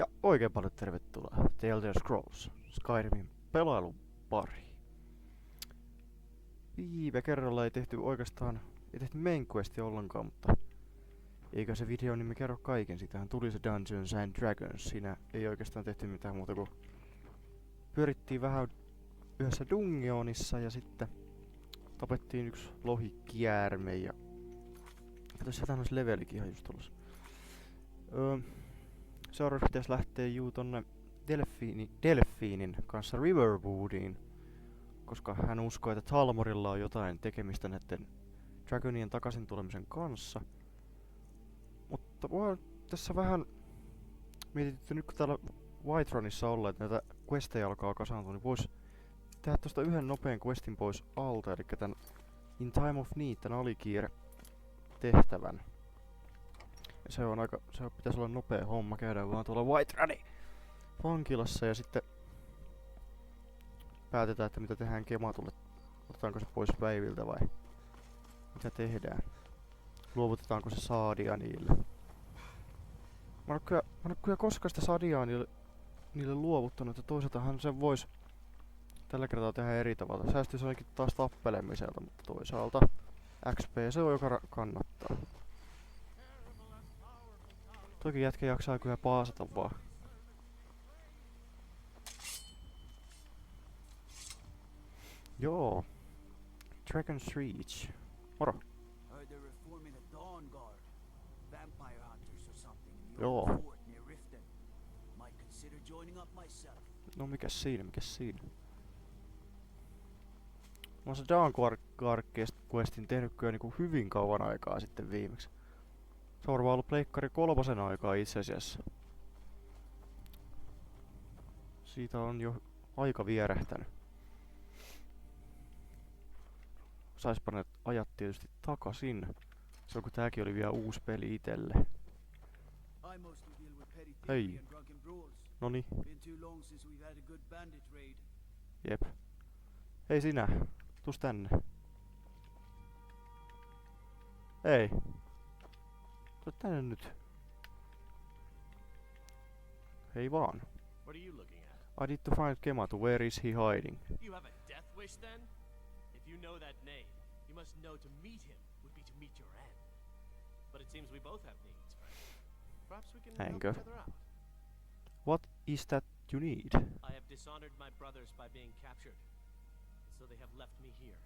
Ja oikein paljon tervetuloa The Elder Scrolls Skyrimin pelailun pariin. Viime kerralla ei tehty main questia ollenkaan, mutta eikä se video nimi kerro kaiken. Sitähän tuli se Dungeons and Dragons. Siinä ei oikeastaan tehty mitään muuta kuin pyörittiin vähän yhdessä dungeonissa ja sitten tapettiin yksi lohikiärme ja katos, jotain olisi levelikin ihan just tulossa. Seuraavaksi pitäisi lähteä tonne Delfiinin kanssa Riverwoodiin, koska hän uskoo, että Talmorilla on jotain tekemistä näiden Dragonien takaisin tulemisen kanssa. Mutta voi tässä vähän mietit, että nyt kun täällä Whiterunissa ollaan, että näitä questeja alkaa kasaantua, niin vois tehdä tosta yhden nopean questin pois alta, eli tän In Time of Need, tän alikiire tehtävän. Ja se pitäisi olla nopea homma, käydään vaan tuolla Whiterunin vankilassa ja sitten päätetään, että mitä tehdään Kematulle. Otetaanko se pois päiviltä vai mitä tehdään? Luovutetaanko se Saadia niille? Mä en oo kyllä koskaan sitä Sadiaa niille luovuttanut, että toisaaltahan sen vois tällä kertaa tehdä eri tavalla. Säästyisi ainakin taas tappelemiselta, mutta toisaalta XP se on, joka kannattaa. Toki jätkä jaksaa kyllä paasata vaan. Joo. Dragon's Reach. Moro. Joo. No mikäs siinä? Mä oon se Dawnguard questin tehnyt kyllä niinku hyvin kauan aikaa sitten viimeksi. Se on varmaan ollut Pleikkari 3 aikaa itse asiassa. Siitä on jo aika vierähtänyt. Saispa ne ajat tietysti takaisin. Se kun tääkin oli vielä uusi peli itelle. Hei. Noni. Jep. Hei sinä. Tuus tänne. Hei. Tuu tänne nyt. Hei vaan. What are you looking at? I need to find Kematu. Where is he hiding? You have a death wish then? If you know that name, you must know to meet him would be to meet your end. But it seems we both have needs, friend. Perhaps we can help each other out. What is that you need? I have dishonored my brothers by being captured, so they have left me here.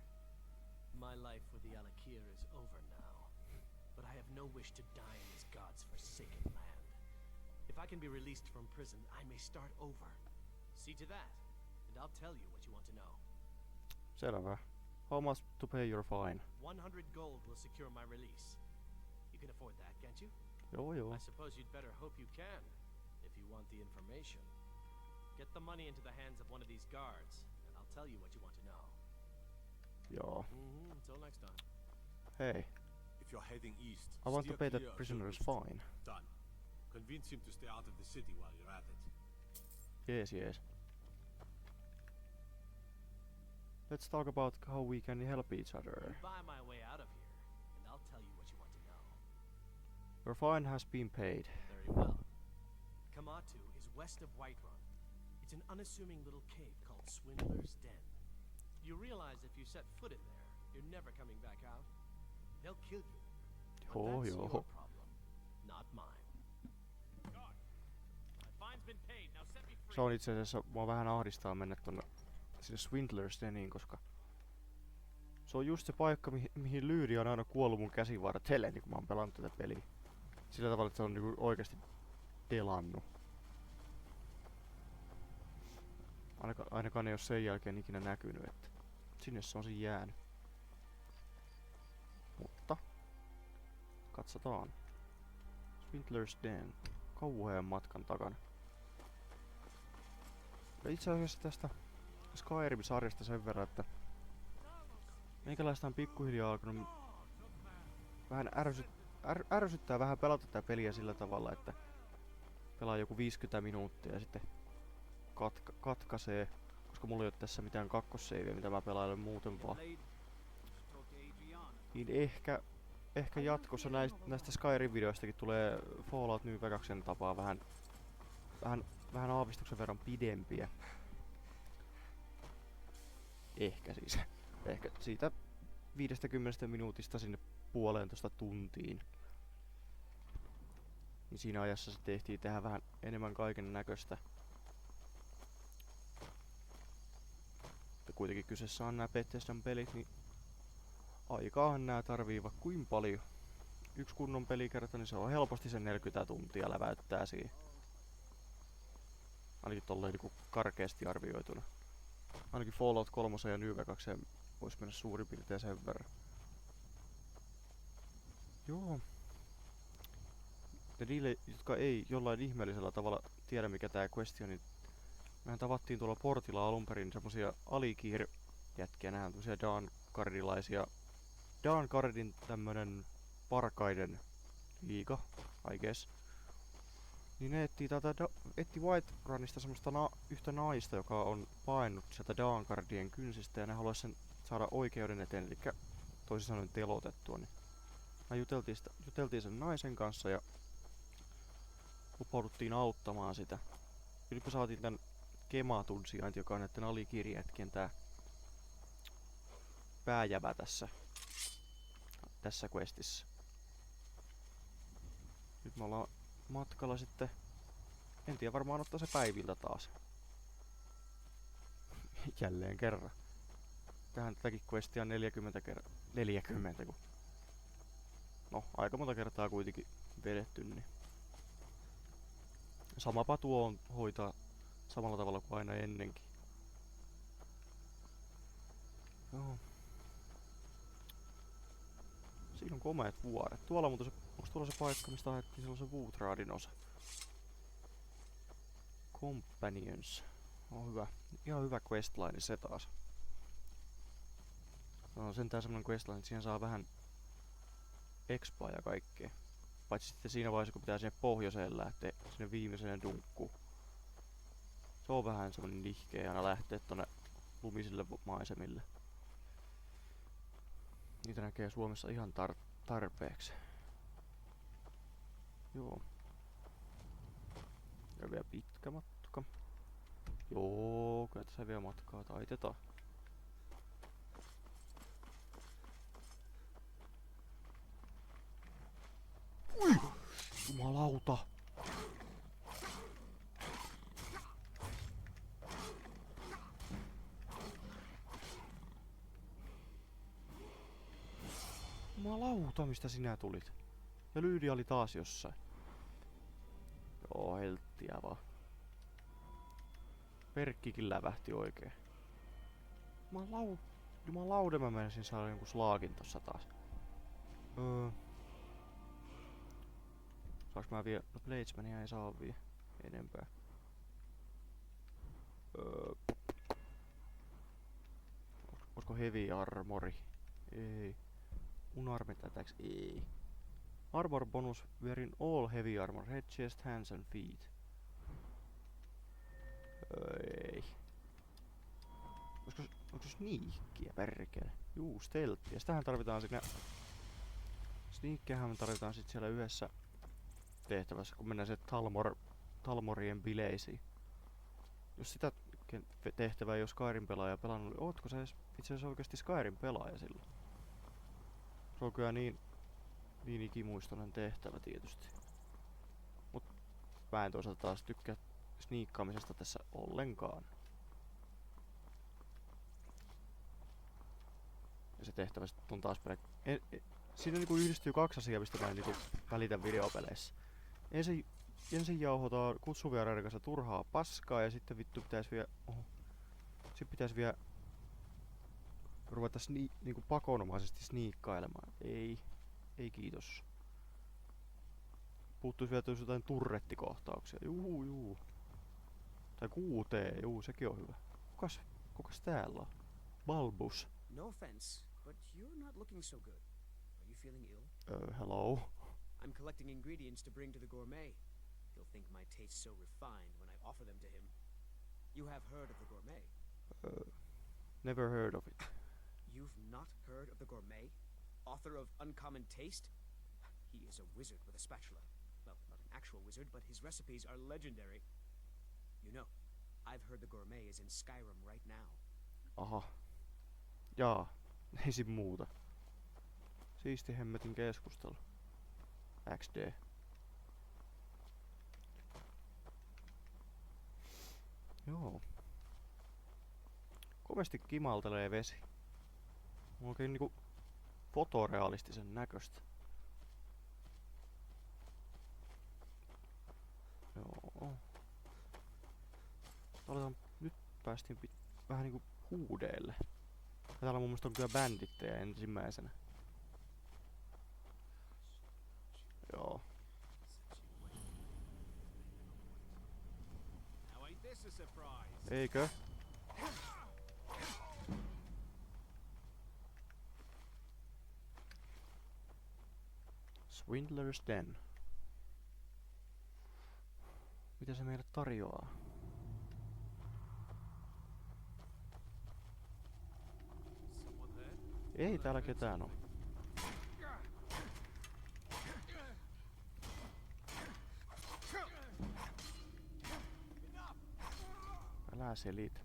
My life with the Alakir is over now, but I have no wish to die in this god's forsaken land. If I can be released from prison, I may start over. See to that, and I'll tell you what you want to know. Selvä. How much to pay your fine? 100 gold will secure my release. You can afford that, can't you? Joo. I suppose you'd better hope you can, if you want the information. Get the money into the hands of one of these guards, and I'll tell you what you want to know. Joo. Until next time. Hei. If you're heading east, I want to steer pay clear that of prisoner's Hillwist. fine. Done. Convince him to stay out of the city while you're at it. Yes. Let's talk about how we can help each other. You buy my way out of here, and I'll tell you what you want to know. Your fine has been paid. Very well. Kamatu is west of Whiterun. It's an unassuming little cave called Swindler's Den. You realize if you set foot in there, you're never coming back out. They'll kill you. But that's your problem, not mine. My fine's been paid. Now set me free. Se on itse asiassa, mua vähän ahdistaa mennä tonne sinne Swindler's Deniin, koska se on just se paikka, mihin Lyyri on aina kuollut mun käsivartelle, niin kun mä oon pelannut tätä peliä. Sillä tavalla, että se on niinku oikeesti delannut. Ainakaan ei oo sen jälkeen ikinä näkynyt, että sinne se on siinä jäänyt. Mutta katsotaan. Swindler's Den. Kauhean matkan takana. Ja itse asiassa tästä Skyrim-sarjasta sen verran, että meikäläistä on pikkuhiljaa alkanut vähän ärsyttää vähän pelata tätä peliä sillä tavalla, että pelaa joku 50 minuuttia ja sitten katkaisee, koska mulla ei ole tässä mitään kakkosseiviä, mitä mä pelailen muuten vaan. Niin ehkä jatkossa näistä Skyrim-videoistakin tulee Fallout New Vegasin tapaa vähän vähän aavistuksen verran pidempiä. Ehkä siis. Ehkä siitä 50 minuutista sinne 1,5 tuntiin. Niin siinä ajassa se tehtiin tehdä vähän enemmän kaiken näköistä. Mutta kuitenkin kyseessä on nämä Bethesdan pelit, niin aikaahan nää tarvii vaikka kuin paljon. Yksi kunnon pelikerta, niin se on helposti sen 40 tuntia läväyttää siihen. Ainakin tolleen niinku karkeasti arvioituna. Ainakin Fallout 3 ja New Vegas voisi mennä suurin piirtein sen verran. Joo. Ja niille, jotka ei jollain ihmeellisellä tavalla tiedä mikä tää quest on, niin mehän tavattiin tuolla portilla alunperin semmosia Alikir-jätkiä, nähdään tämmösiä Dawnguardilaisia. Dawnguardin tämmönen parkaiden liiga, I guess. Niin ne etti Whiterunista semmoista yhtä naista, joka on paennut sieltä Dawnguardien kynsistä ja ne haluais sen saada oikeuden eteen, eli toisin sanoen telotettua. Niin me juteltiin sen naisen kanssa ja lupauduttiin auttamaan sitä. Nyt me saatiin tän Kematun sijainti, joka on näitten Alikir-jätkien tää pääjävä tässä questissä. Nyt me ollaan matkalla sitten. En tiedä, varmaan ottaa se päiviltä taas. Jälleen kerran. Tätäkin questia on 40 kertaa. 40 kun. No, aika monta kertaa kuitenkin vedetty, niin. Samapa tuo on hoitaa samalla tavalla kuin aina ennenkin. Joo. Siinä on komeet vuoret. Tuolla muuten onks tuolla se paikka, mistä haettiin silloin se Woodradin osa? Companions. On hyvä. Ihan hyvä questline se taas. No sentään semmonen questline, että siihen saa vähän expaa ja kaikkea. Paitsi sitten siinä vaiheessa, kun pitää sinne pohjoiseen lähteä, sinne viimeiseen dunkkuun. Se on vähän semmonen nihkeä aina lähteä tonne lumisille maisemille. Niitä näkee Suomessa ihan tarpeeksi. Joo. Ja vielä pitkä matka. Joo, kyllä tässä vielä matkaa taitetaan. Ui! Jumalauta! Jumalauta, mistä sinä tulit? Ja Lydia oli taas jossain. Joo, helttiä vaan. Perkkikin lävähti oikein. Jumalaude, mä menisin saada jonkun slaagin tossa taas. Saaks mä vielä? No Bladesmania ei saa vielä enempää. Olisiko heavy armori? Ei. Unarmed attacks? Ei. Armor bonus wearing all heavy armor. Head, chest, hands and feet. Ei. Onko sneakkiä perkele? Juu, stealthia. Sitähän tarvitaan sinne. Sneakkiähän me tarvitaan sit siellä yhdessä tehtävässä, kun mennään se Talmorien bileisiin. Jos sitä tehtävää ei ole Skyrim pelaaja pelannut, niin ootko sä itse asiassa oikeesti Skyrim pelaaja silloin? Se on kyllä niin ikimuistoinen tehtävä tietysti. Mut mä en toisaalta taas tykkää sniikkaamisesta tässä ollenkaan. Ja se tehtävä sit on taas siinä niinku yhdistyy kaksi asiaa, mistä mä en niinku välitä videopeleissä. Ensin jauhotaan kutsuvieraiden kanssa turhaa paskaa ja sitten vittu pitäis vielä ruveta niinku pakonomaisesti sniikkailemaan. Ei kiitos. Puuttuis vielä jotain turrettikohtauksia. Juu. Tai QT, sekin on hyvä. Kukas täällä on? Balbus. No offense, but you're not looking so good. Are you feeling ill? Hello. I'm collecting ingredients to bring to the gourmet. He'll think my taste so refined when I offer them to him. You have heard of the gourmet? Never heard of it. You've not heard of the gourmet? Author of Uncommon Taste? He is a wizard with a spatula. Well, not an actual wizard, but his recipes are legendary. You know, I've heard the gourmet is in Skyrim right now. Aha. Jaa. Ei siinä muuta. Siisti hemmetin keskustelu. XD. Joo. Kovasti kimaltelee vesi. Oikein niinku fotorealistisen näköistä. Joo. Nyt päästiin vähän niinku huudeille. Ja täällä mun mielestä on kyllä bändittejä ensimmäisenä. Joo. Now ain't this a surprise? Eikö? Swindler's Den. Mitä se meille tarjoaa? Someone there? Ei täällä ketään oo. Älä selitä.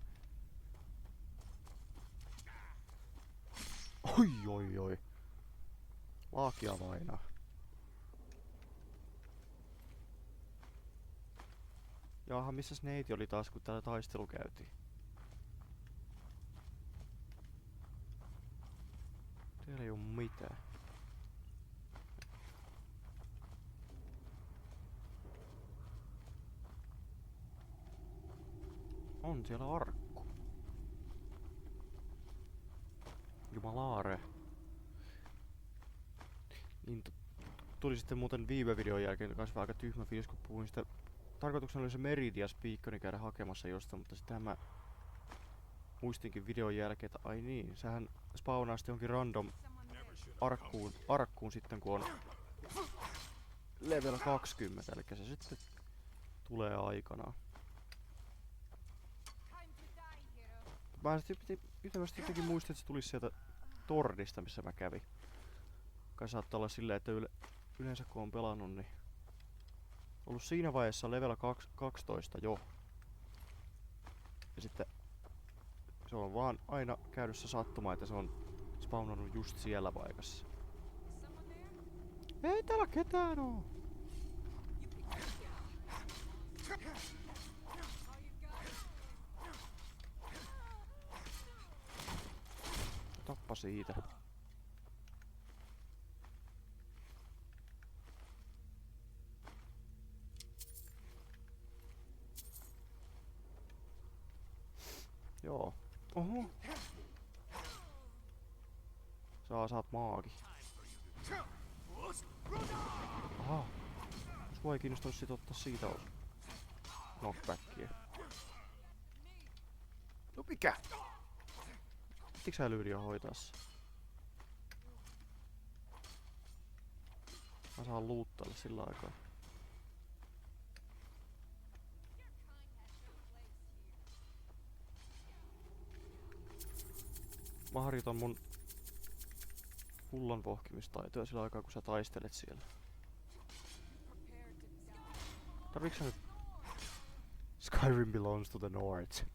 Oi. Laakia vainaa. Jaha, missäs neiti oli taas, kun täällä taistelu käytiin? Täällä ei oo mitään. On siellä arkku. Jumalaare. Niin tuli sitten muuten viime videon jälkeen kans aika tyhmä fiilis, kun puhuin sitä. Tarkoituksena oli se Meridias Beaconi käydä hakemassa jostain, mutta sitten mä muistinkin videon jälkeen, että ai niin, sehän spawnaa sitten jonkin random arkkuun sitten kun on level 20, eli se sitten tulee aikanaan. Mä sitten jotenkin muistin, että se tulisi sieltä Tordista, missä mä kävin. Kai saattaa olla silleen, että yleensä kun on pelannut, niin ollut siinä vaiheessa level 12 jo. Ja sitten se on vaan aina käynyt se sattuma, että se on spawnannut just siellä paikassa. Ei täällä ketään oo! Tappa siitä. Joo. Oho. Saat maagi. Aha. Jos voi kiinnostaa sit ottaa siitä knockbackia. No mikä? Pittikö sä Lydia hoitaa se? Mä saan luuttailla sillä aikaa. Mä harjoitan mun pullan vohkimistaitoja sillä aikaa, kun sä taistelet siellä. Tarviks sä nyt... Skyrim belongs to the North.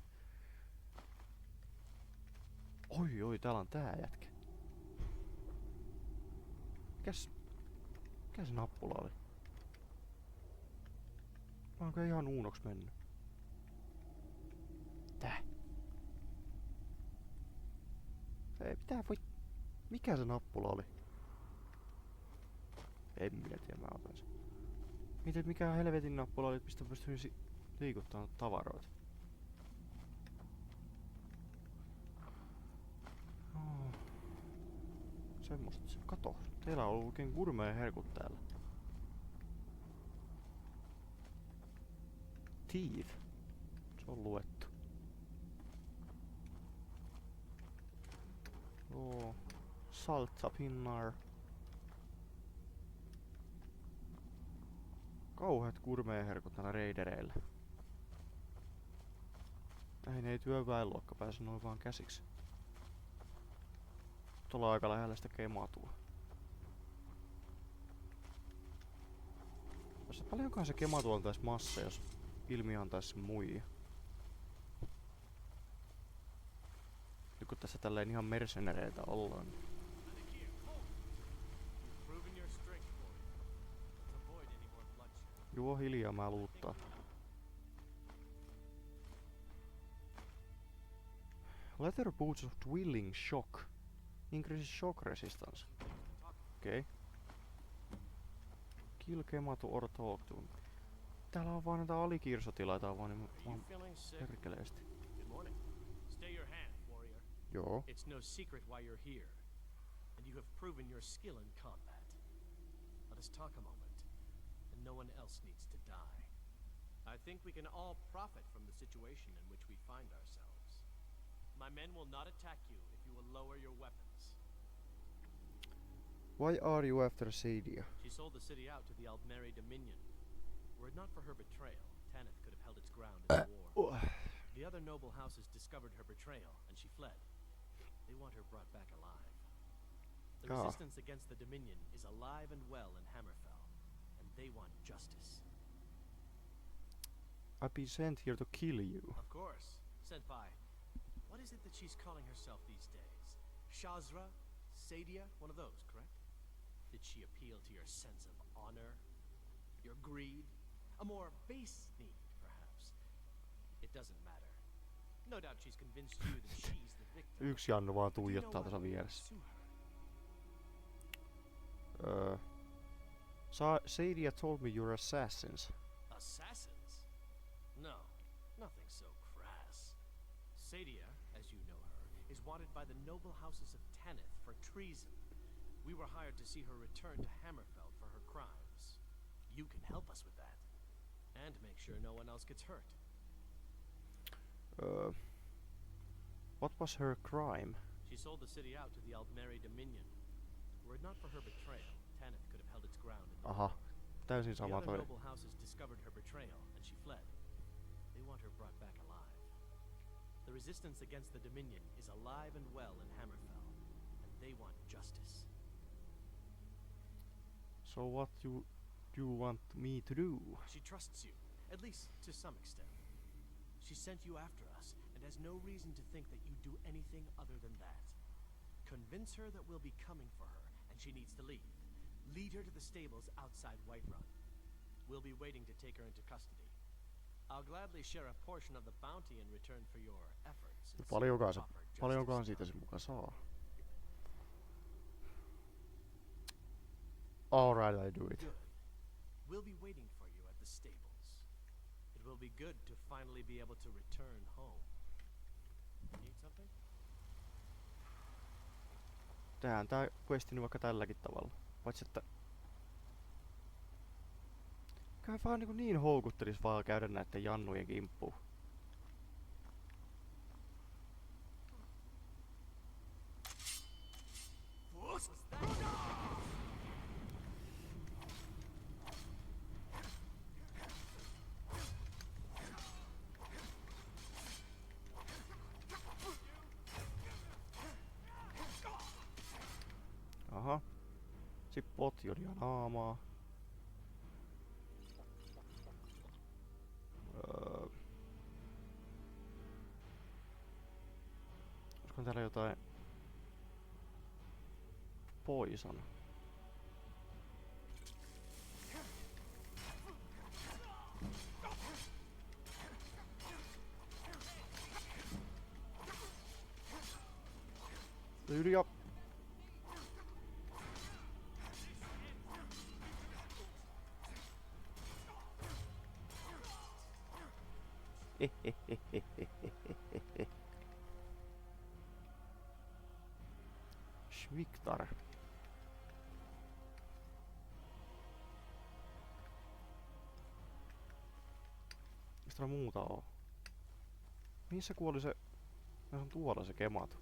Oi, täällä on tää jätkä. Mikä se nappula oli? Mä oonko ihan uunoks mennyt? Tää. Ei pitää voi... Mikä se nappula oli? En minä tiedä, mä otan sen. Miten mikä helvetin nappula oli, mistä pystyin liikuttamaan tavaroita? Oh. Semmosta se. Kato, teillä on ollut oikein gourmet herkut täällä. Thief. Se on luettu. Joo. Saltsapinnar. Kauheat gourmet-herkut näillä raidereillä. Näihin ei työväenluokka pääse noin vaan käsiksi. Tuolla aika lähellä sitä kematua. Paljonkohan se kematu antaisi massa, jos ilmi antaisi sen muijia? Nyt kun tässä tälleen ihan mercenareita ollaan. Niin Alakir, hold! You've proven your strength, warrior. Let's avoid any more bloodshed. Juo hiljaa, mä luuttaa. Leather boots of Dwelling Shock. Increases shock resistance. Okei. Okay. Kill Kematu or talk to. Täällä on vaan näitä alikirsotilaita vaan niin Are you vaan feeling sick? perkeleesti. Good morning. Stay your hand, warrior. Joo. It's no secret why you're here, and you have proven your skill in combat. Let us talk a moment, and no one else needs to die. I think we can all profit from the situation in which we find ourselves. My men will not attack you if you will lower your weapons. Why are you after Sadia? She sold the city out to the Aldmeri Dominion. Were it not for her betrayal, Tanith could have held its ground in the war. The other noble houses discovered her betrayal, and she fled. They want her brought back alive. The Ah. resistance against the Dominion is alive and well in Hammerfell, and they want justice. I've been sent here to kill you. Of course, sent by... What is it that she's calling herself these days? Shazra? Sadia? One of those, correct? Did she appeal to your sense of honor? Your greed? A more base need, perhaps? It doesn't matter. No doubt she's convinced you that she's the victim. Yksi Jannu vaan Do you know tuijottaa why tässä we vieressä. pursue her? Sadia told me you're assassins. Assassins? No, nothing so crass. Sadia, as you know her, is wanted by the noble houses of Tanith for treason. We were hired to see her return to Hammerfell for her crimes. You can help us with that. And make sure no one else gets hurt. What was her crime? She sold the city out to the Aldmeri Dominion. Were it not for her betrayal, Tanith could have held its ground in the Aha, war. täysin The sama other toi. noble houses discovered her betrayal, and she fled. They want her brought back alive. The resistance against the Dominion is alive and well in Hammerfell, and they want justice. So what you want me to do? She trusts you, at least to some extent. She sent you after us, and has no reason to think that you'd do anything other than that. Convince her that we'll be coming for her, and she needs to leave. Lead her to the stables outside Whiterun. We'll be waiting to take her into custody. I'll gladly share a portion of the bounty in return for your efforts. in Paljonkaan se, seeking proper paljonkaan justice. siitä se muka saa. Alright, I do it. Good. We'll be waiting for you at the stables. It will be good to finally be able to return home. Need something? Tehdään tää questi nyt vaikka tälläkin tavalla. Paitsi että... Kai vaan niin houkuttelis vaan käydä näitten jannujen kimppuun. What's that? Aha. Sit potjodia naamaa. Olisiko täällä jotain... Poison. Lydia. Schviktar. Mistä muuta on? Missä kuoli se... Se on tuolla se kematu.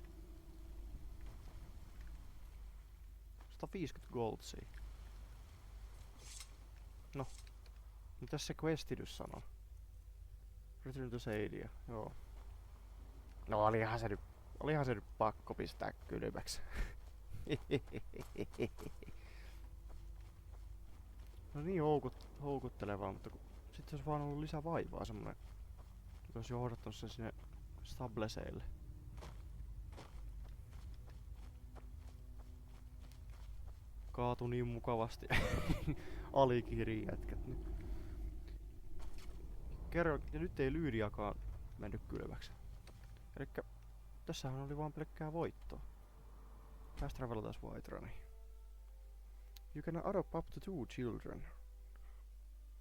150 goldsia. No. Mitäs se questi nyt sanoo? Return to Sadia, joo. No olihan se nyt pakko pistää kylmäksi. No niin houkuttelevaa, mutta sit se olisi vaan ollut lisää vaivaa semmonen. Että olisi johdattanut sen sinne Stableseille. kaatu niin mukavasti. Alikiiri jätkät nyt. Kerro, ja nyt ei Lyydiakaan mennyt kylmäksi. Elikkä tässähän oli vaan pelkkää voittoa. Fast travel taas Whiteruniin. You can adopt up to 2 children.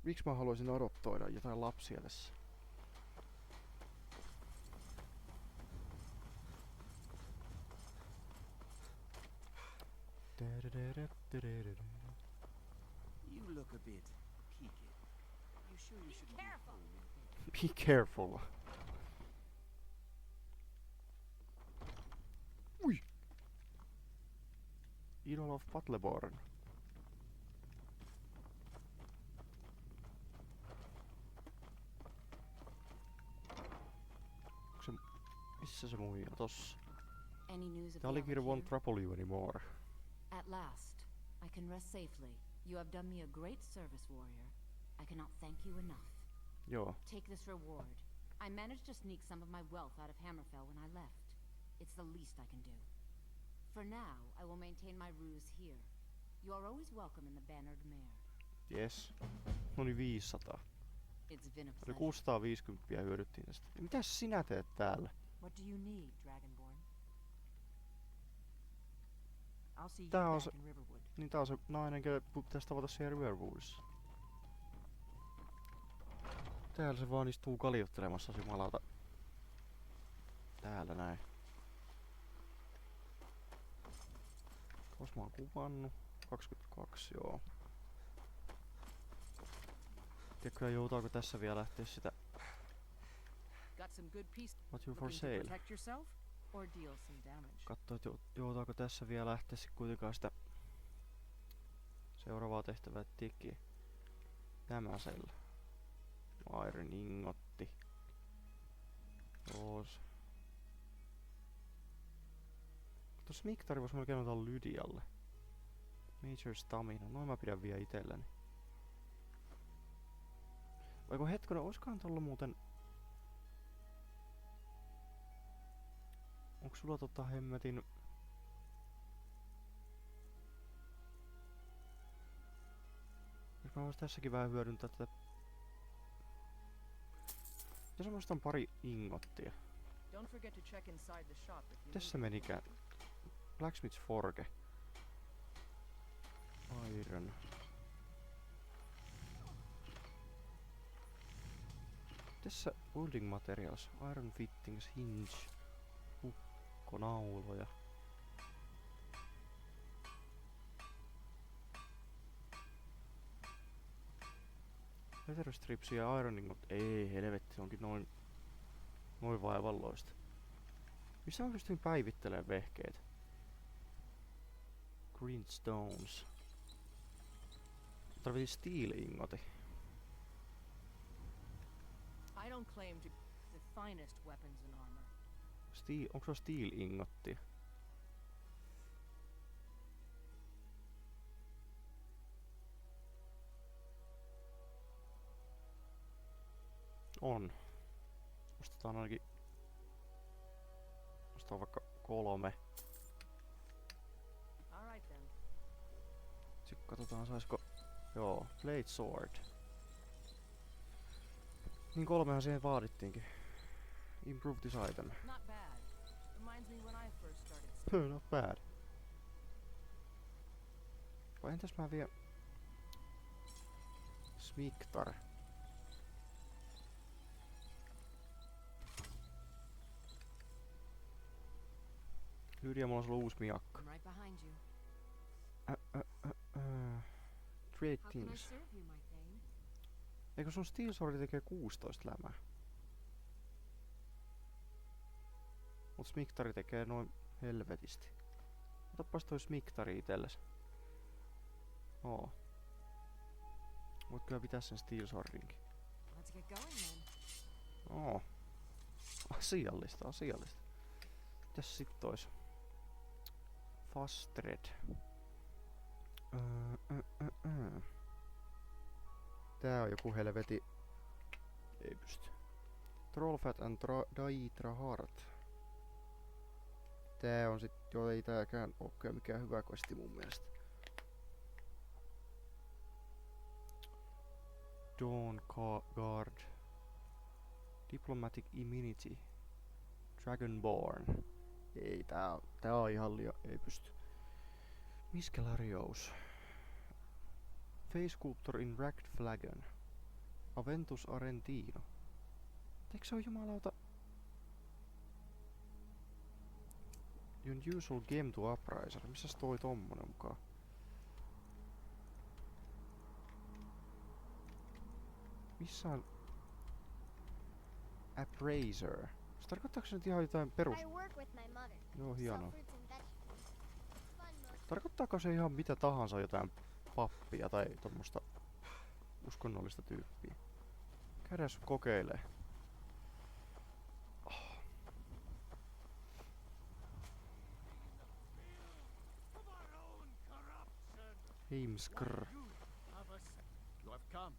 Miksi mä haluaisin adoptoida jotain lapsia tässä? You look a bit peaked. You sure you shouldn't be home? Be careful. Ui! Idol of Battleborn. Missä se muija? Tossa. Any news of the Alikir won't Alikir? trouble you anymore. At last, I can rest safely. You have done me a great service, warrior. I cannot thank you enough. Joo. Take this reward. I managed to sneak some of my wealth out of Hammerfell when I left. It's the least I can do. For now, I will maintain my ruse here. You are always welcome in the Bannered Mare. Yes. Noni 500. It's been a Oli pleasure. 650 hyödyttiin tästä. Ja mitäs sinä teet täällä? What do you need, Dragonborn? I'll see you Tää on back se- in Riverwood. Niin tää on se nainen, kelle pitäis tavata siellä Riverwoodissa. Täällä se vaan istuu kaljottelemassa jumalauta. Täällä näin. Kos mä oon kuvannut? 22, joo. Tiedätkö, joutaako tässä vielä lähteä sitä Got some good piece What you for looking to sale? protect yourself or deal some damage. Katsoa, että joutaako tässä vielä lähteä sit kuitenkaan sitä seuraavaa tehtävää tekee. Tämä sellä. Iron ingotti. Oos. Tuossa Miktari vois melkein ottaa Lydialle. Major Stamina. Noin mä pidän vielä itselläni. Vaiko hetkonen, oiskohan tuolla muuten... Onks sulla hemmetin... Jos mä vois tässäkin vähän hyödyntää tätä... Ja semmoista on pari ingottia. Don't forget to check inside the shop if you Tässä need menikään. Blacksmith's Forge. Iron. Tässä building materials. Iron fittings, hinge. Hukkonauloja. Leather strips ja ironingot. Ei helvetti, se onkin noin vaivalloista. Missä mä pystyn päivittelemään vehkeet? Green stones. Tarvitin steel-ingoti. I don't claim to the finest weapons and armor. Onko se steel-ingotti? On. Ostetaan ainakin... Ostetaan vaikka 3. All right then. Sitten katsotaan saisko... Joo, Blade Sword. Niin 3han siihen vaadittiinkin. Improve this item. Not bad. Reminds me when I first started. Not bad. Vai entäs mä vielä... Smiktar. Lydia, mulla on sulla uusi miakka. I'm right behind you. Trade How can I teams. serve you, my thane? Eikö sun Steel Sword tekee 16 lämää? Mut Smiktari tekee noin helvetisti. Otapas toi Smiktari itelles. Oo. Voit kyllä pitää sen Steel Swordinkin. Let's get going then. Oo. Asiallista, asiallista. Mitäs sit tois? Fast Red. Tää on joku helveti... Ei pysty. Trollfat and Daitra Heart. Tää on sit... Joo, ei tääkään oo kyllä mikään hyvä questi mun mielestä. Dawn Guard. Diplomatic Immunity. Dragonborn. Ei, tää on ihan ei pysty. Miskelarious. Face Sculptor in Wracked Flagon. Aventus Arentino. Eikö se oo jumalauta? Unusual Game to Upriser. Missäs toi tommonen mukaan? Missä on Appraiser? Se tarkoittaako se nyt ihan jotain perus? I work with my mother. Joo, Sell hienoa. fruits and vegetables. Fun most. Tarkoittaako se ihan mitä tahansa jotain pappia tai tommosta uskonnollista tyyppiä? Käydääs kokeilee. Heimskr. You have come.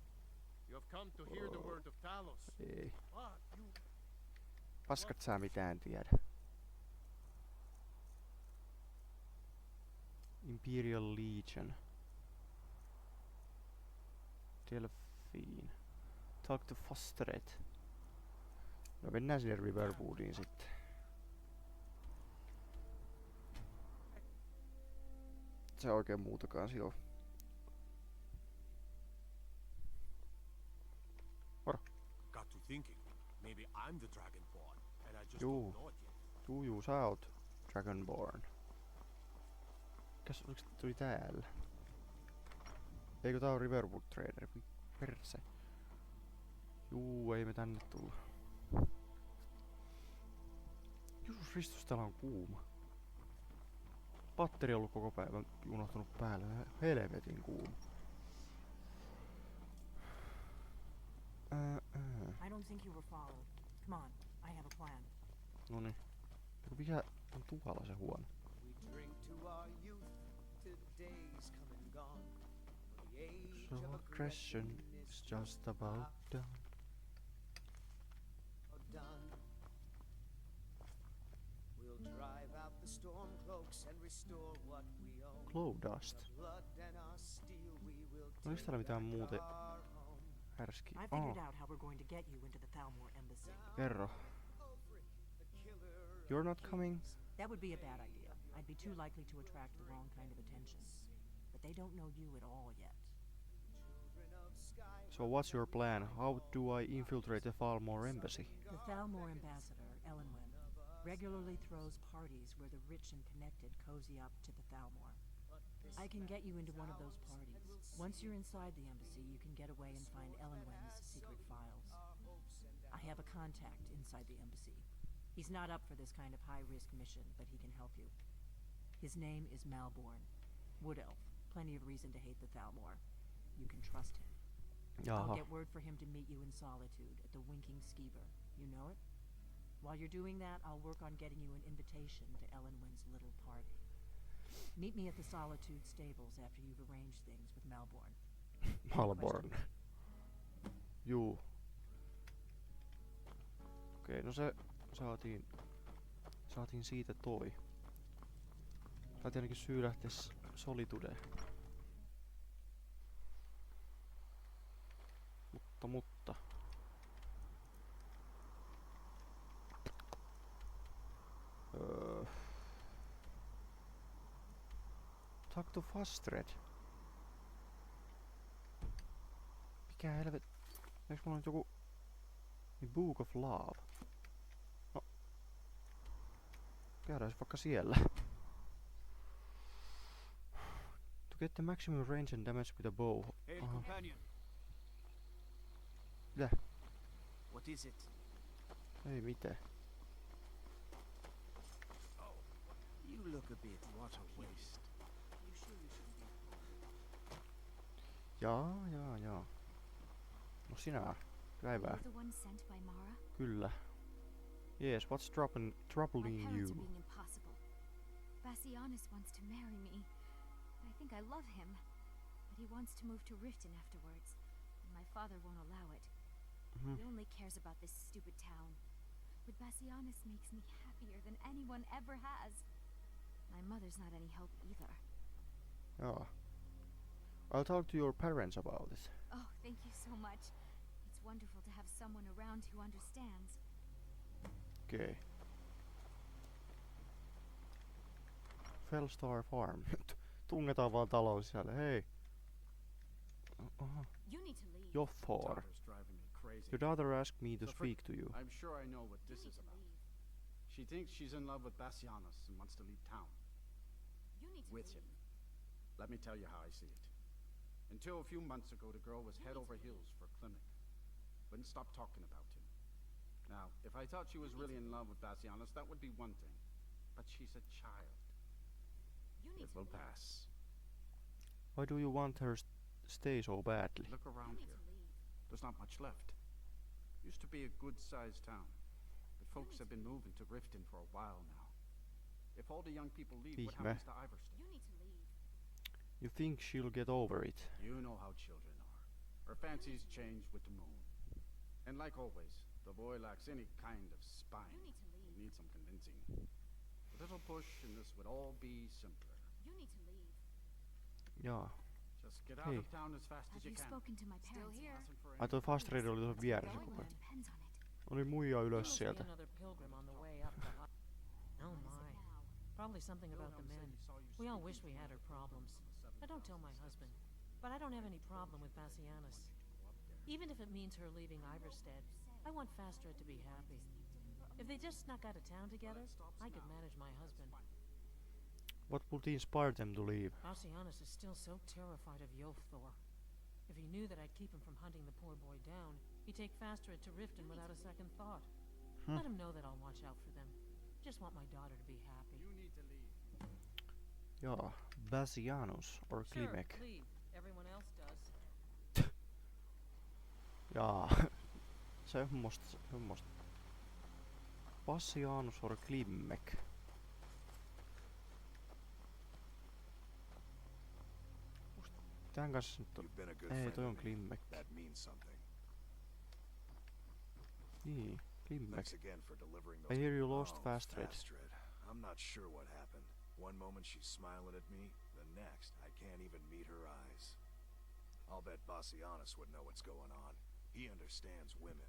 You have come to hear the word of Talos. Ei. Ah, you... Paskat sä mitään tiedä. Imperial Legion. Delphine. Talk to Fosteret. No mennään sinne Riverwoodiin sitten. Se oikein muutakaan siellä on. Got to thinking. Maybe I'm the Dragonborn, and I just Juu. don't know it yet. Juu, sä oot Dragonborn. Mikäs oliks tuli täällä? Eikö tää on Riverwood Trader? Perse. Juu, ei me tänne tulla. Jusus Ristus, täällä on kuuma. Patteri on ollut koko päivän unohtunut päälle. Helvetin kuuma. I don't think you were followed. Come on, I have a plan. Noniin. Mikä on tuolla se huone? We drink to our youth, to days come and gone. For the age So of aggression is just about done. done. We'll drive out the storm cloaks and restore what we own. Glow dust. Blood and our steel we will Oliks täällä mitään take muuten our home. härski? I figured out how we're going to get you into the Thalmor embassy. Kerro. The killer You're not coming? That would be a bad idea. I'd be too likely to attract the wrong kind of attention. But they don't know you at all yet. children of sky. So what's your plan? How do I infiltrate the Thalmor embassy? The Thalmor ambassador, Elenwen, regularly throws parties where the rich and connected cozy up to the Thalmor. I can get you into one of those parties. Once you're inside the embassy, you can get away and find Elenwen's secret files. I have a contact inside the embassy. He's not up for this kind of high-risk mission, but he can help you. His name is Malborn. Wood Elf. Plenty of reason to hate the Thalmor. You can trust him. I'll Jaha. get word for him to meet you in Solitude at the Winking Skeever. You know it? While you're doing that, I'll work on getting you an invitation to Elenwen's little party. Meet me at the Solitude stables after you've arranged things with Malborn. Malborn. Juu. Okei, no se saatiin siitä toi. Saatiin ainakin syy lähteä Solitudeen. Mutta. Talk to Fastred. Mikä helvet... Eiks mulla nyt joku... Book of Love? No. Käydään vaikka siellä. To get the maximum range and damage with a bow. Hail, Aha. companion. Mitä? What is it? Ei mitään. You look a bit what a waste. You sure you shouldn't be? Jaa. No sinä. Päivää. You're the one sent by Mara? Kyllä. Yes, what's My troubling parents you? are being impossible. Bassianus wants to marry me. I think I love him. But he wants to move to Riften afterwards. And my father won't allow it. Mhm. He only cares about this stupid town. But Bassianus makes me happier than anyone ever has. My mother's not any help either. Jaa. I'll talk to your parents about it. Oh, thank you so much. It's wonderful to have someone around who understands. Okei. Fellstar Farm. Tungetaan vaan talo sisälle. Hei. Aha. You need to leave. Jothor. Daughter's driving me crazy. Your daughter asked me to So speak to you. I'm sure I know what You this need is to about. leave. She thinks she's in love with Bassianus and wants to leave town. You need to With leave. him. Let me tell you how I see it. Until a few months ago, the girl was head over heels for Klimek. Wouldn't stop talking about him. Now, if I thought she was really in love with Bassianus, that would be one thing. But she's a child. You need It to will leave. pass. Why do you want her stay so badly? Look You around need here. to leave. There's not much left. Used to be a good-sized town. But folks have been moving to Riften for a while now. If all the young people leave, what Ihme. happens to Iverstead? You need to leave. You think she'll get over it? You know how children are. Her fancies change with the moon. And like always, the boy lacks any kind of spine. You need to He leave. needs some convincing. A little push and this would all be simpler. You need to leave. Jaa. Just get out Hey. of town as fast as Have you you can. spoken to my Still parents here. yet? Nothing for Ai toi any- Fast Trader oli tuossa vieressä Going koko where ajan. it depends on it. Oli muija There ylös must be sieltä. another pilgrim on the way up the Oh What is my. it now? Probably something about the Wilhelm said men. he saw you We all sneaking wish we through had her the problems. seven I don't tell my thousand husband. steps. But I don't have any problem with Bassianus. Go up there. Even if it means her leaving Iverstead, I want Fastred to be happy. If they just snuck out of town together, I could manage my husband. What would inspire them to leave? Bassianus is still so terrified of Yofthor. If he knew that I'd keep him from hunting the poor boy down, he'd take Fastred to Riften without a second thought. Hmm. Let him know that I'll watch out for them. Just want my daughter to be happy. You need to leave. Jaa. Bassianus or Sure, Klimek. leave. Everyone else does. Jaa. Semmosta. Bassianus or Klimek. Tän kanssa nyt on... You've been a good Ei, friend toi to on me. Klimek. That means something. Niin, Klimek. Thanks again for delivering I those. hear you lost Oh, Fastred. Fastred. I'm not sure what happened. One moment she's smiling at me, the next I can't even meet her eyes. I'll bet Bassianus would know what's going on. He understands women.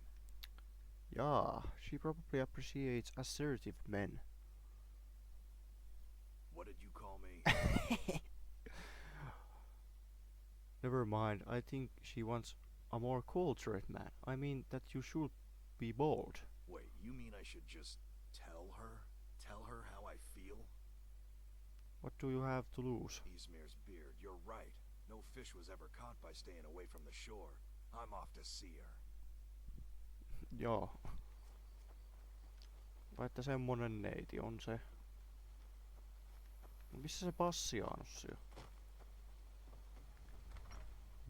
Jaa, she probably appreciates assertive men. What did you call me? Never mind, I think she wants a more cultured man. I mean that you should be bold. Wait, you mean I should just tell her? Tell her how I feel? What do you have to lose? Izmir's beard, you're right. No fish was ever caught by staying away from the shore. I'm off to see her. Joo. Vai että semmonen neiti on se. No missä se Bassianus on?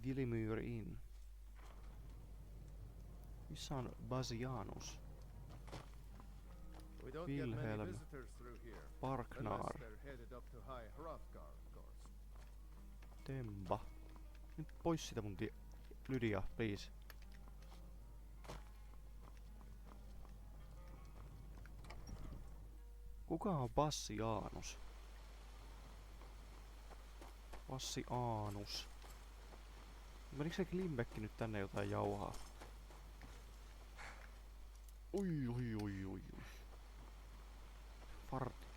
Vilimyr Inn. Missä on Bassianus? We don't get many Wilhelm. visitors through here. Unless Parknar. they're headed up to High Hrothgar, of course. Temba. Nyt pois sitä mun Lydia, please. Kuka on Bassianus? Bassianus. Menikö se Klimbekki nyt tänne jotain jauhaa? Oi. Farti.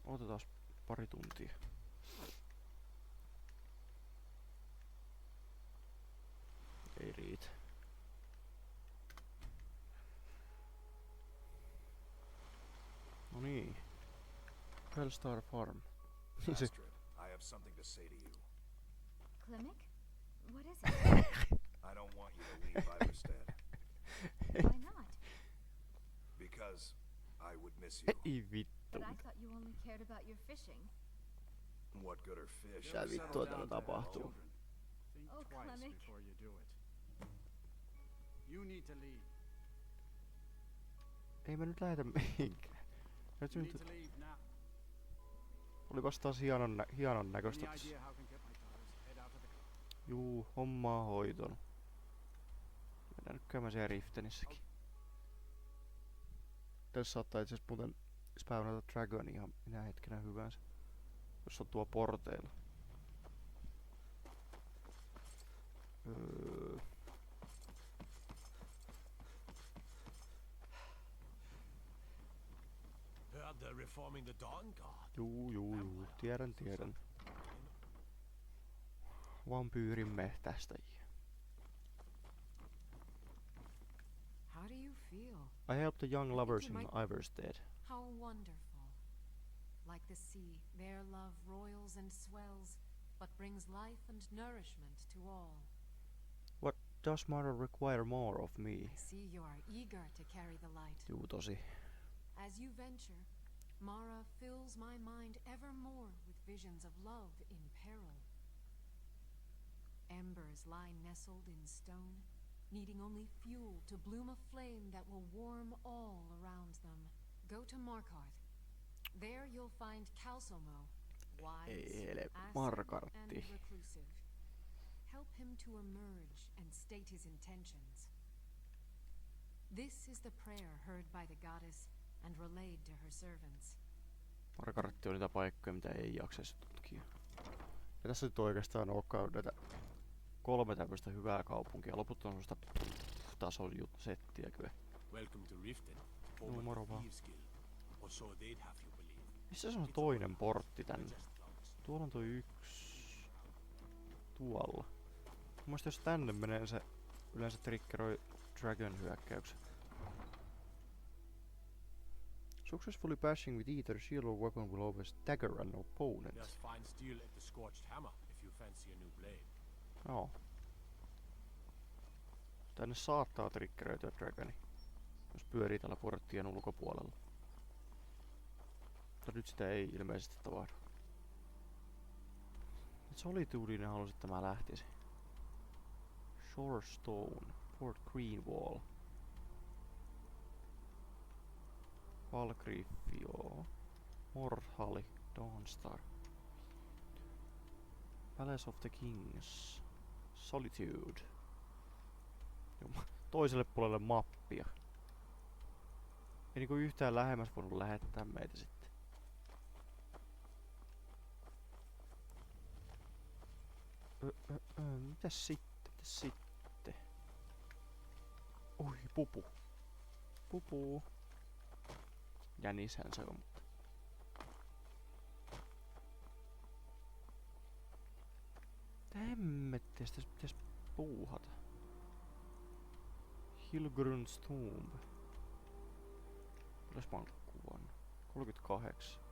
Otetaan pari tuntia. Ei riitä. No niin. Hellstar Farm. Niin se. Fastred, I have something to say to you. Klimek? What is it? I don't want you to leave Iverstead. Why not? Because I would miss you. Ei vittu. But I thought you only cared about your fishing. What good are fish? Mitä vittua täällä Settle down, tapahtuu? children. Think Oh, twice Klimek. before you do it. You need to leave. Ei me nyt lähetä mihinkään. Nyt You need nyt to leave now. olipas taas hienon näköistä. Any idea how I can get my daughter's head out of the car? Juu, hommaa hoitonut. Mennään nyt käymään siellä Riftenissäkin. Tässä saattaa itse asiassa muuten spawnata Dragon ihan minä hetkenä hyvänsä. Jos on tuo porteilla. Heard they're reforming the Dawn Guard. Juu. Tiedän. Vampyyrin tästäjiä. How do you feel? I helped the young lovers in Iverstead. How wonderful. Like the sea, their love roils and swells, but brings life and nourishment to all. What does Mara require more of me? I see you are eager to carry the light. Juu, tosi. As you venture, Mara fills my mind ever more with visions of love in peril. Embers lie nestled in stone, needing only fuel to bloom a flame that will warm all around them. Go to Markarth. There you'll find Calsomo, wise, acid, and reclusive. Help him to emerge and state his intentions. This is the prayer heard by the goddess and relayed to her servants. Markartti on niitä paikkoja, mitä ei jaksaisi tutkia. Ja tässä nyt oikeastaan olekaan näitä 3 tämmöistä hyvää kaupunkia. Loput on semmoista tason settiä kyllä. Welcome to Riften. No, moro vaan. Or so they'd have you believe. Missä se on toinen portti tänne? Tuolla on toi yksi. Tuolla. Mun mielestä jos tänne menee, se yleensä triggeroi Dragon hyökkäyksen. Successfully bashing with either shield or weapon will always dagger an opponent. There's fine steel at the Scorched Hammer if you fancy a new blade. Joo. Tänne saattaa triggeröityä Dragoni, jos pyörii tällä porttien ulkopuolella. Mutta nyt sitä ei ilmeisesti tapahdu. Solitudinen halusi, että mä lähtisin. Shorestone, Fort Greenwall. Valgriff, joo. Morthali, Dawnstar. Palace of the Kings. Solitude. Toiselle puolelle mappia. Ei niinku yhtään lähemmäs voinut lähettää meitä sitten. Mitäs sitten? Oi, pupu. Pupu. Jänishän se on, mutta... Hemmettiä, sitä pitäis puuhata. Hilgrun's Tomb. Paljonko mä oon kuvannut? 38.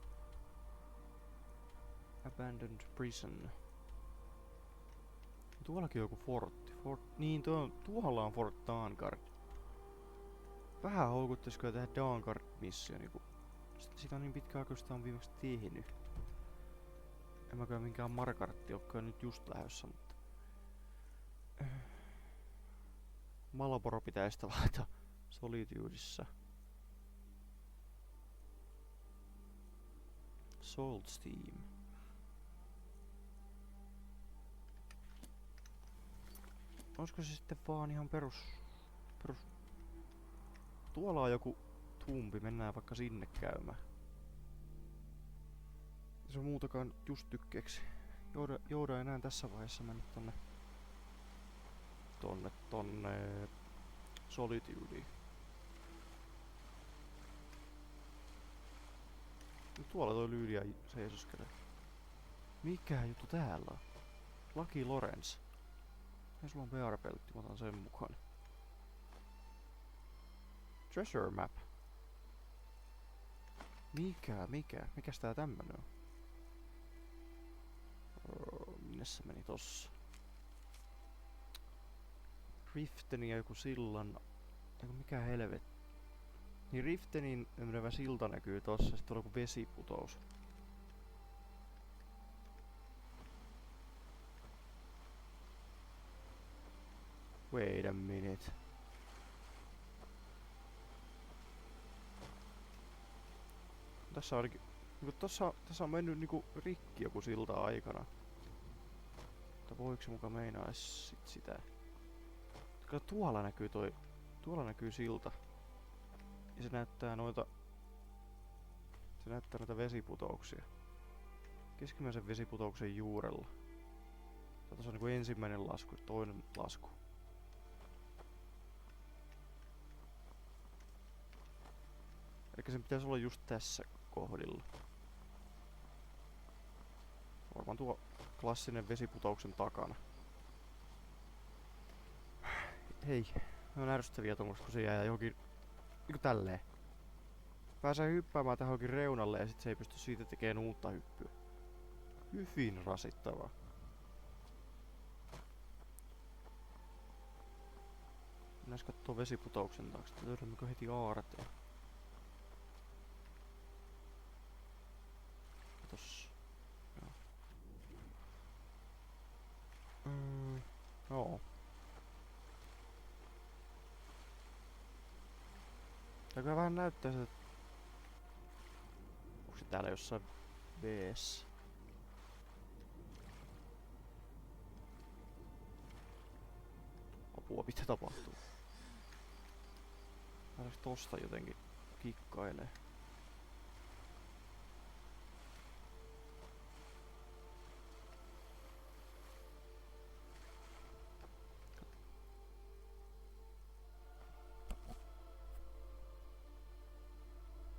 Abandoned Prison. Tuollakin on joku fortti. Niin, tuolla on Fort Dawnguard. Vähän houkuttisiko tehdä Dawnguard-missioni, kun sitä on niin pitkä aikaa, kun sitä on viimeksi tehnyt. En mä kyllä minkään Markartti olekaan nyt just lähdössä, mutta... Malboro pitää sitä laittaa Solitudeissa. Salt Steam. Olisiko se sitten vaan ihan perus... Tuolla on joku tumpi, mennään vaikka sinne käymään. Se on muutakaan just tykkeeksi. Jouda enää tässä vaiheessa mennä tonne Solitudeen. Tuolla toi Lydia seisoskelee. Mikä juttu täällä on? Lucky Lawrence. Ja sulla on VR-peltti, mä otan sen mukaan. Treasure map. Mikäs tää tämmönen on? Minne se meni tossa? Riftenin ja joku sillan... Eiku mikä helvet? Niin Riftenin menevä silta näkyy tossa, sit tuolla joku vesiputous. Wait a minute. Tässä on ainakin... Niinku tässä on mennyt niinku rikki joku silta aikana. Mutta voiko se muka meinais sit sitä? Kyllä tuolla näkyy silta. Ja se näyttää noita... Se näyttää noita vesiputouksia. Keskimmäisen vesiputouksen juurella. Tuossa on niinku ensimmäinen lasku ja toinen lasku. Elikkä sen pitäisi olla just tässä kohdilla. Varmaan tuo klassinen vesiputouksen takana. Hei, ne on ärsyttäviä tommoset, kun se jää johonkin niinku tälleen. Pääsee hyppäämään tähän johonkin reunalle ja sit se ei pysty siitä tekemään uutta hyppyä. Hyvin rasittavaa. Mennään kattoo vesiputouksen taakse, että löydämmekö heti aarteen. Katos. Joo. Joo. Tää kyllä vähän näyttää se, onko se täällä jossain veessä? Apua, mitä tapahtuu? Pääseekö tosta jotenkin kikkailee?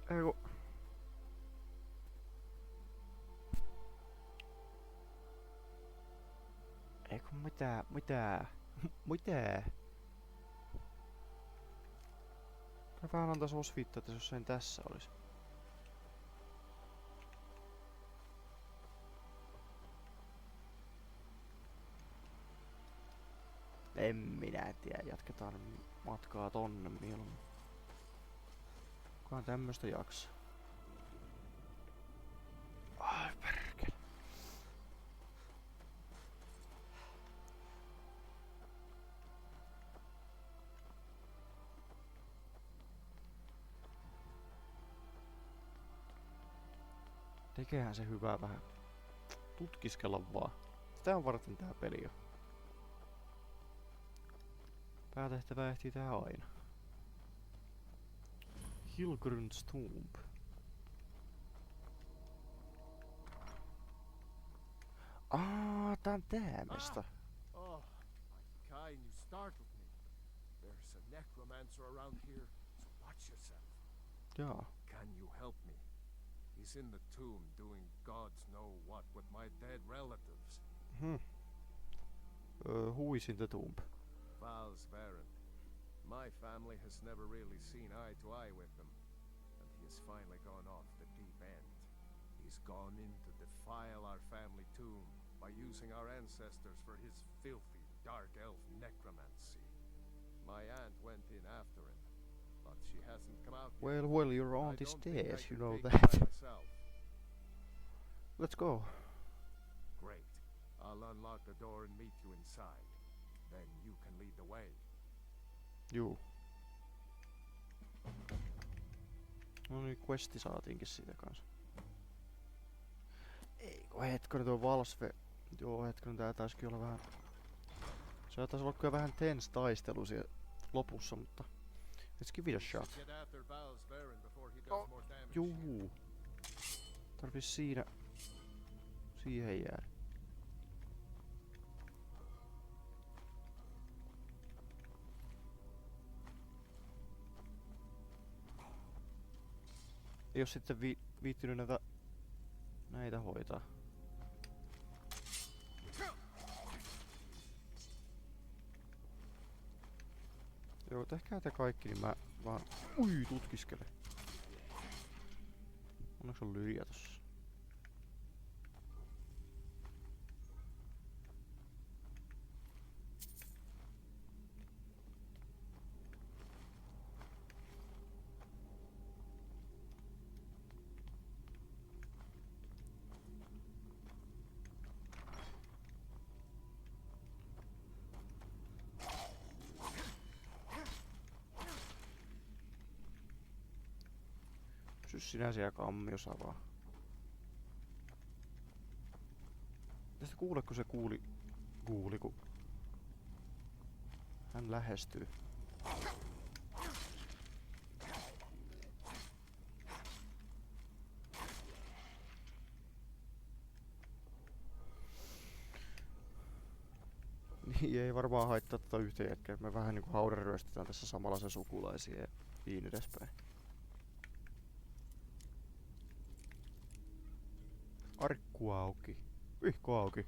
Eiku. Eiku mitä? Mitä? Tää vähän antais osviittaa, että se jossain tässä olis. En minä tiedä, jatketaan matkaa tonne mieluummin. Kukaan tämmöstä jaksaa? Ai perkele. Tekehän se hyvää vähän tutkiskella vaan. Sitä on varten tää peli jo. Päätehtävä ehtii tähän aina. Hilgrun's Tomb. Tää on tää mesta. Oh, my kind, you startled me. There's a necromancer around here, so watch yourself. Jaa. Can you help me? He's in the tomb doing gods know what with my dead relatives. Who is in the tomb? Val's Baron. My family has never really seen eye to eye with him, and he has finally gone off the deep end. He's gone in to defile our family tomb by using our ancestors for his filthy dark elf necromancy. My aunt went in after him, but she hasn't come out yet. Well, your I aunt is don't think I dead, you can know take it that. by myself. Let's go. Great. I'll unlock the door and meet you inside. Then you can lead the way. Juu. No niin, questi saatiinkin siitä kanssa. Eikö hetkonen tuo Valsve... Joo, hetkonen tää taisikin olla vähän... Se taisi olla kyllä vähän tense taistelu siellä lopussa, mutta... Let's give it a shot. Get after Val's Baron before he does more damage. Juu. Tarvis siinä... Siihen jäädä. Ei oo sitten viittynyt näitä hoitaa. Joo, tehkää te kaikki, niin mä vaan tutkiskelen. Onneksi on lyijä tossa. Pysy sinä siellä kammiossa vaan. Tästä kuuleko se kuuli kun hän lähestyy. Niin, ei varmaan haittaa tätä yhteen jätkää. Me vähän niinku haudaryöstetään tässä samalla se sukulaisia ja niin edespäin. Arkku auki. Vihko auki.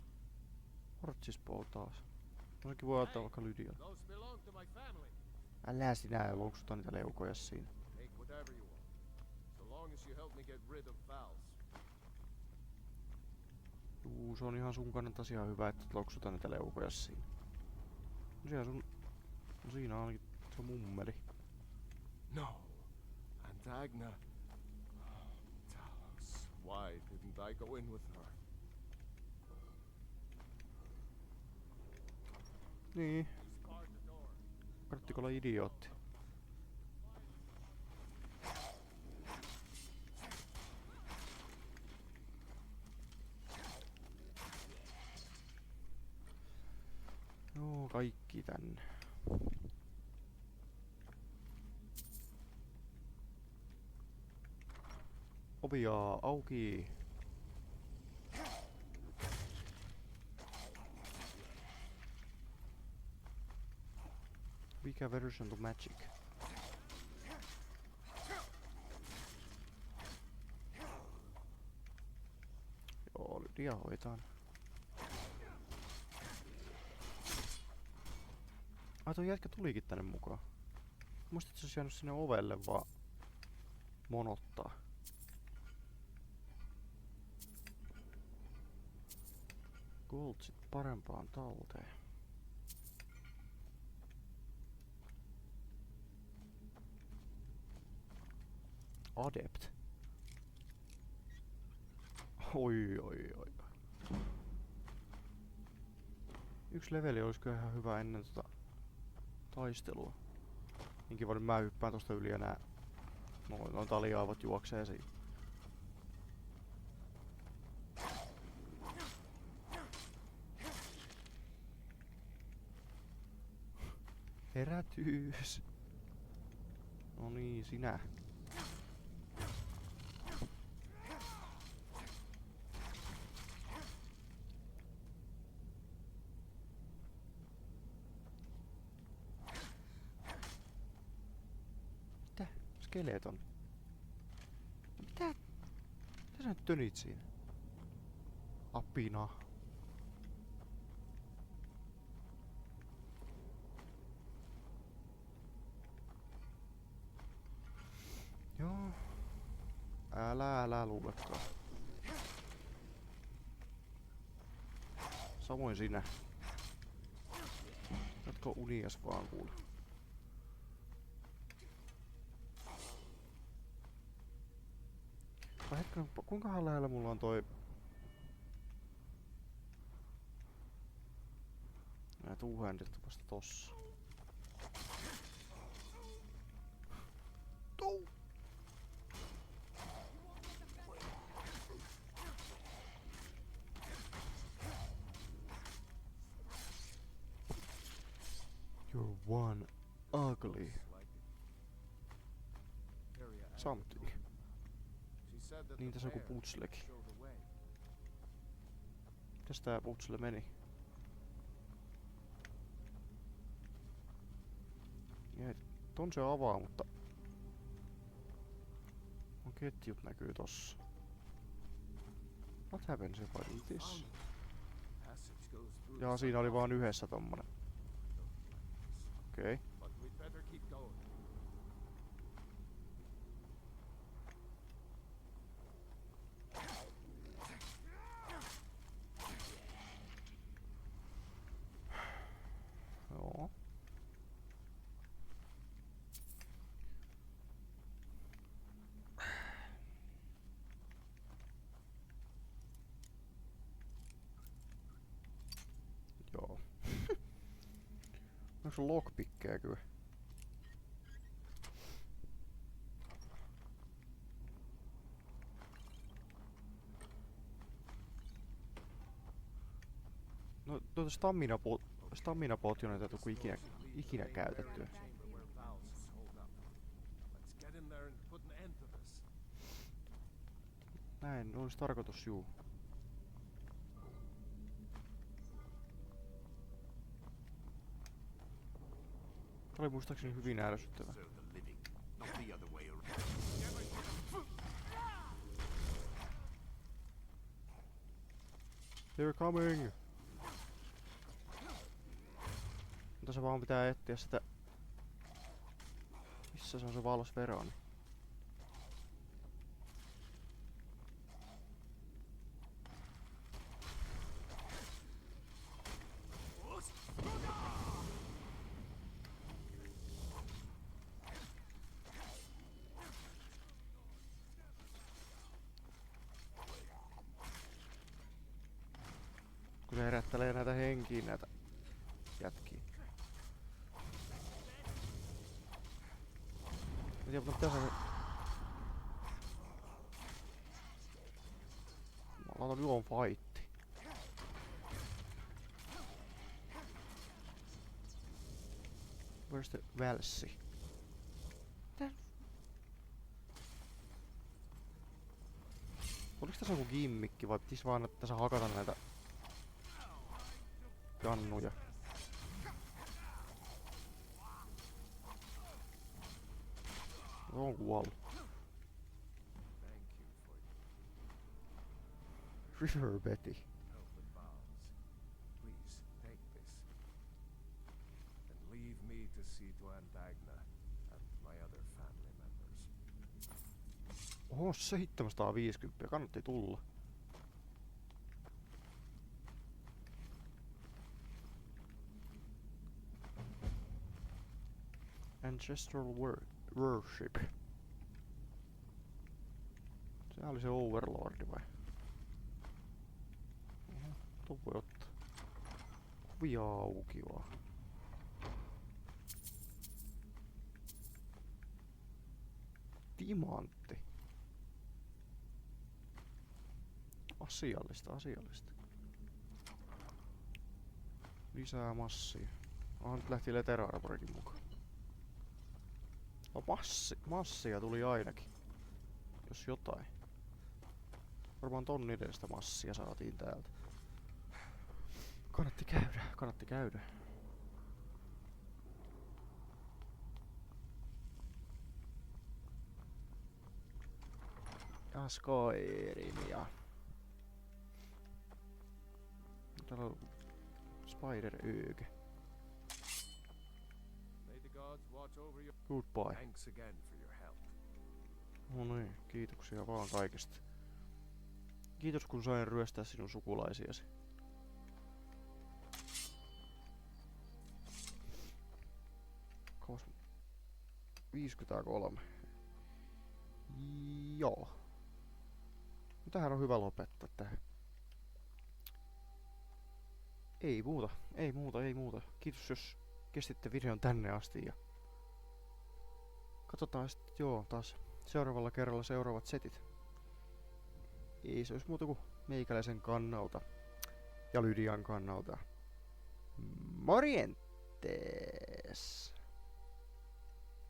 Hortsispou taas. Noinkin voi ottaa vaikka Lydia. Those belong to my family. Älä sinä louksuta niitä leukoja siinä. Take whatever you want. So long as you help me get rid of Vals. Juu, se on ihan sun kannalta ihan hyvä, että loksuta niitä leukoja siinä. No siellä sun... No siinä on ainakin se mummeli. No. Antagna. Talos. Why didn't I go in with her? Niin. Kannattiko olla idiootti? Joo, kaikki tänne. Ovia auki. Weak aversion to magic. Joo, Lydia hoitaan. Ai toi jätkä tulikin tänne mukaan. Muistit se olisi jäänyt sinne ovelle vaan monottaa. Goldsit parempaan talteen. Adept. Oi. Yksi leveli olisi kyllä ihan hyvä ennen tota taistelua. Niinkin vaan mä hyppään tosta yli ja nää noin taliaavot juoksee siinä. Herätyys. No niin, sinä. Mitä? Skeleton. Mitä? Mitä sä nyt tönit siinä? Apina. Joo. Älä luulekaan. Samoin sinä. Jatko unias vaan kuule. Vai hetken, kuinkahan lähellä mulla on toi... Nää two-handit vasta tossa. Tou! You're one ugly something. Niin tässä on joku putslekin. Mitäs tää putsle meni? Ja ton se avaa, mutta... On ketjut näkyy tossa. What happens if I do this? Jaa, siinä oli vaan yhdessä tommonen. Okei. Joo. Joo. Onko se lockpickkejä kyllä? No tuota stamina potioneita ei ole ikinä käytettyä. Näin olisi tarkoitus juu. Tää oli muistaakseni hyvin ärsyttävä. Serve the living, not the other way around. They're coming! Tässä vaan pitää etsiä sitä... Missä se on se valus Veroni? Kun se herättelee näitä henkiä näitä jätkiä. En tiedä, mutta tässä se... Mä laitan juon fightti. Where's the Välssi? Oliko tässä joku gimmikki vai pitis vaan että tässä hakata näitä jannuja? Se on kuollut. River Betty. Helping bounds. Please, take this. And leave me to see to Andagna and my other family members. Oho, 750. Kannatti tulla. Ancestral Worship. Se oli se Overlordi vai? Oho, tuon voi ottaa. Kuvia auki vaan. Timantti. Asiallista, asiallista. Lisää massia. Nyt lähti Letera-arborikin mukaan. No massia tuli ainakin. Jos jotain. Varmaan tonnin edestä massia saatiin täältä. Kannatti käydä, kannatti käydä. Ja Skyrimia. Täällä on Spider-Öge. May the gods watch over you. Goodbye. Thanks again for your help. No niin, kiitoksia vaan kaikesta. Kiitos kun sain ryöstää sinun sukulaisiasi. Kauas 53. Joo. Tähän on hyvä lopettaa tähän. Ei muuta, ei muuta, ei muuta. Kiitos jos kestitte videon tänne asti ja katsotaan sitten joo taas seuraavalla kerralla seuraavat setit. Ei se olisi muuta kuin meikäläisen kannalta ja Lydian kannalta. Morjentes!